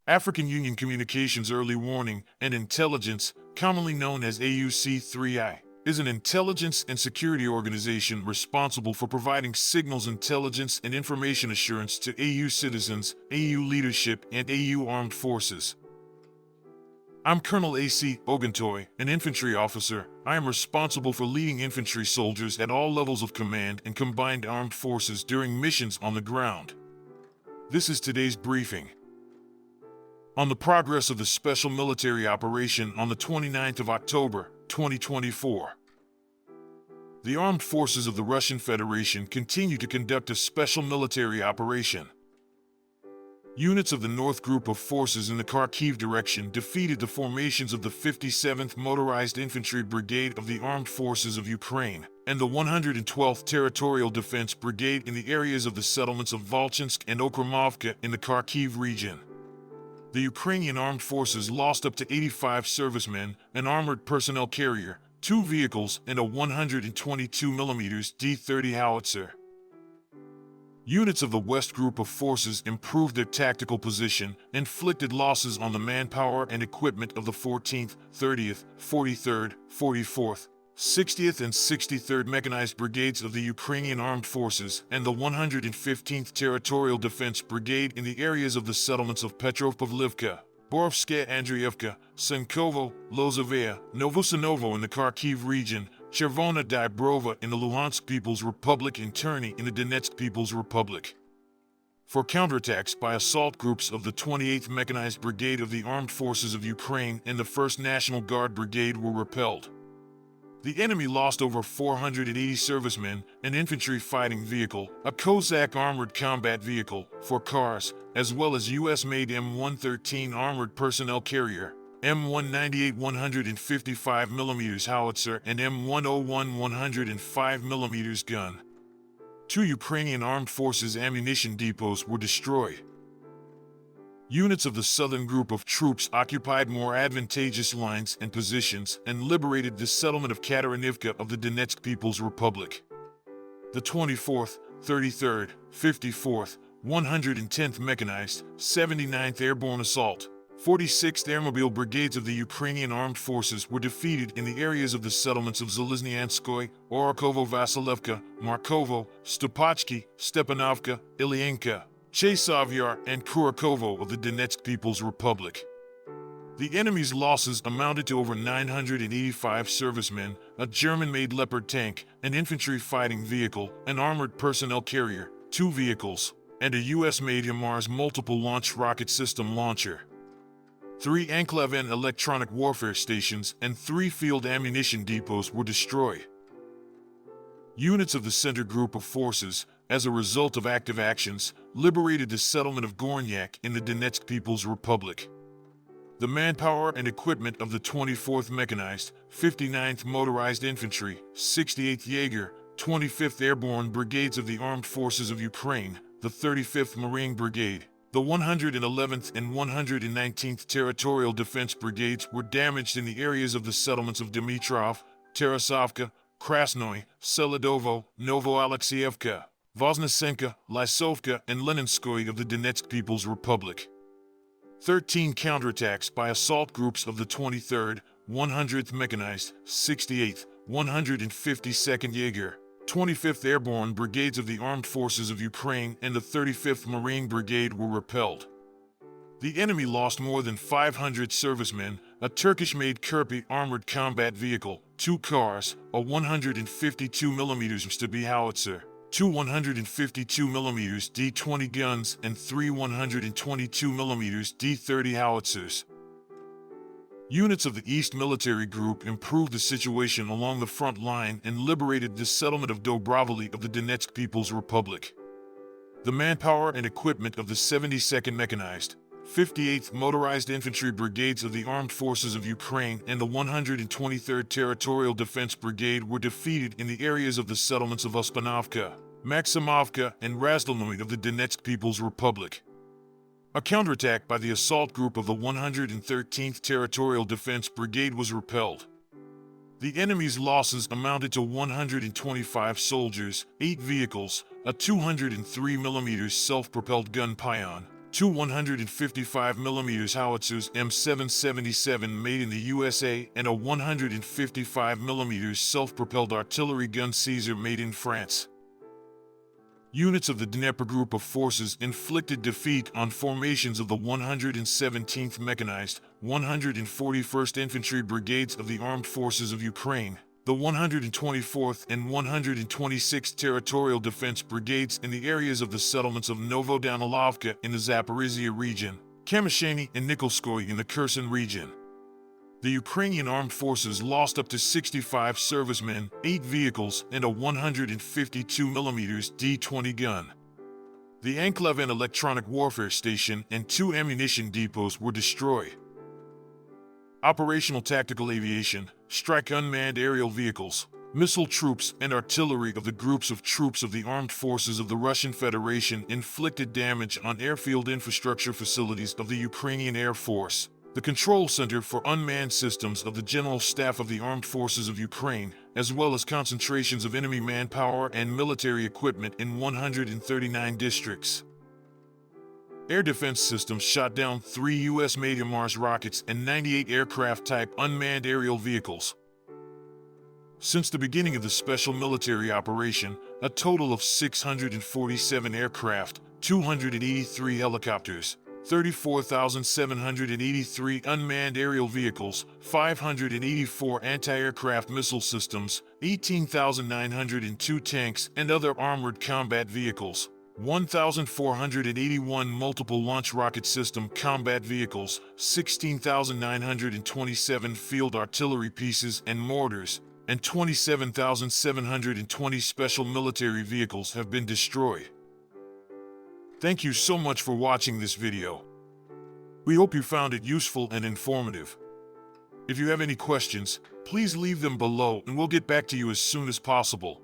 African Union Communications Early Warning and Intelligence, commonly known as AUC3I, is an intelligence and security organization responsible for providing signals intelligence and information assurance to AU citizens, AU leadership, and AU armed forces. I'm Colonel A.C. Oguntoye, an infantry officer. I am responsible for leading infantry soldiers at all levels of command and combined armed forces during missions on the ground. This is today's briefing. On the progress of the special military operation on the 29th of October, 2024. The armed forces of the Russian Federation continue to conduct a special military operation. Units of the North Group of Forces in the Kharkiv Direction defeated the formations of the 57th Motorized Infantry Brigade of the Armed Forces of Ukraine and the 112th Territorial Defense Brigade in the areas of the settlements of Volchansk and Okremovka in the Kharkiv region. The Ukrainian armed forces lost up to 85 servicemen, an armored personnel carrier, 2 vehicles, and a 122mm D-30 howitzer. Units of the West Group of Forces improved their tactical position, inflicted losses on the manpower and equipment of the 14th, 30th, 43rd, 44th, 60th and 63rd Mechanized Brigades of the Ukrainian Armed Forces and the 115th Territorial Defense Brigade in the areas of the settlements of Petrovpavlivka, Borovskaya Andriivka, Senkovo, Lozovaya, Novosinovo in the Kharkiv region, Chervona Dybrova in the Luhansk People's Republic and Terny in the Donetsk People's Republic. For counterattacks by assault groups of the 28th Mechanized Brigade of the Armed Forces of Ukraine and the 1st National Guard Brigade were repelled. The enemy lost over 480 servicemen, an infantry fighting vehicle, a Cossack armored combat vehicle, 4 cars, as well as U.S.-made M113 armored personnel carrier, M198 155mm howitzer, and M101 105mm gun. 2 Ukrainian Armed Forces ammunition depots were destroyed. Units of the Southern Group of Troops occupied more advantageous lines and positions and liberated the settlement of Katarinivka of the Donetsk People's Republic. The 24th, 33rd, 54th, 110th Mechanized, 79th Airborne Assault, 46th Airmobile Brigades of the Ukrainian Armed Forces were defeated in the areas of the settlements of Zaliznianskoye, Orakovo-Vasilevka, Markovo, Stopachki, Stepanovka, Ilyenka, Chesavyar, and Kurakovo of the Donetsk People's Republic. The enemy's losses amounted to over 985 servicemen, a German-made Leopard tank, an infantry fighting vehicle, an armored personnel carrier, 2 vehicles, and a U.S.-made HIMARS multiple launch rocket system launcher. 3 Anklavin electronic warfare stations and 3 field ammunition depots were destroyed. Units of the Center Group of Forces, as a result of active actions, liberated the settlement of Gornyak in the Donetsk People's Republic. The manpower and equipment of the 24th Mechanized, 59th Motorized Infantry, 68th Jaeger, 25th Airborne Brigades of the Armed Forces of Ukraine, the 35th Marine Brigade, the 111th and 119th Territorial Defense Brigades were damaged in the areas of the settlements of Dimitrov, Tarasovka, Krasnoye, Seledovo, Novoalexievka, Voznesenka, Lysovka, and Leninskoye of the Donetsk People's Republic. 13 counterattacks by assault groups of the 23rd, 100th Mechanized, 68th, 152nd Jaeger, 25th Airborne Brigades of the Armed Forces of Ukraine and the 35th Marine Brigade were repelled. The enemy lost more than 500 servicemen, a Turkish-made Kirpi armored combat vehicle, 2 cars, a 152mm Stubby howitzer, 2 152mm D-20 guns, and 3 122mm D-30 howitzers. Units of the East Military Group improved the situation along the front line and liberated the settlement of Dobrovolye of the Donetsk People's Republic. The manpower and equipment of the 72nd Mechanized, 58th Motorized Infantry Brigades of the Armed Forces of Ukraine and the 123rd Territorial Defense Brigade were defeated in the areas of the settlements of Uspanovka, Maximovka, and Razdolnoye of the Donetsk People's Republic. A counterattack by the assault group of the 113th Territorial Defense Brigade was repelled. The enemy's losses amounted to 125 soldiers, 8 vehicles, a 203mm self-propelled gun Pion, two 155mm howitzers M777 made in the USA, and a 155mm self-propelled artillery gun Caesar made in France. Units of the Dnieper Group of Forces inflicted defeat on formations of the 117th Mechanized, 141st Infantry Brigades of the Armed Forces of Ukraine, the 124th and 126th Territorial Defense Brigades in the areas of the settlements of Novodanilovka in the Zaporizhia region, Kamyshany and Nikolskoye in the Kherson region. The Ukrainian Armed Forces lost up to 65 servicemen, 8 vehicles, and a 152mm D-20 gun. The Anklev and Electronic Warfare Station and 2 ammunition depots were destroyed. Operational Tactical Aviation, strike unmanned aerial vehicles, missile troops, and artillery of the groups of troops of the Armed Forces of the Russian Federation inflicted damage on airfield infrastructure facilities of the Ukrainian Air Force, the Control Center for Unmanned Systems of the General Staff of the Armed Forces of Ukraine, as well as concentrations of enemy manpower and military equipment in 139 districts. Air Defense Systems shot down 3 U.S.-made Mars rockets and 98 aircraft-type unmanned aerial vehicles. Since the beginning of the special military operation, a total of 647 aircraft, 283 helicopters, 34,783 unmanned aerial vehicles, 584 anti-aircraft missile systems, 18,902 tanks and other armored combat vehicles, 1,481 multiple launch rocket system combat vehicles, 16,927 field artillery pieces and mortars, and 27,720 special military vehicles have been destroyed. Thank you so much for watching this video. We hope you found it useful and informative. If you have any questions, please leave them below and we'll get back to you as soon as possible.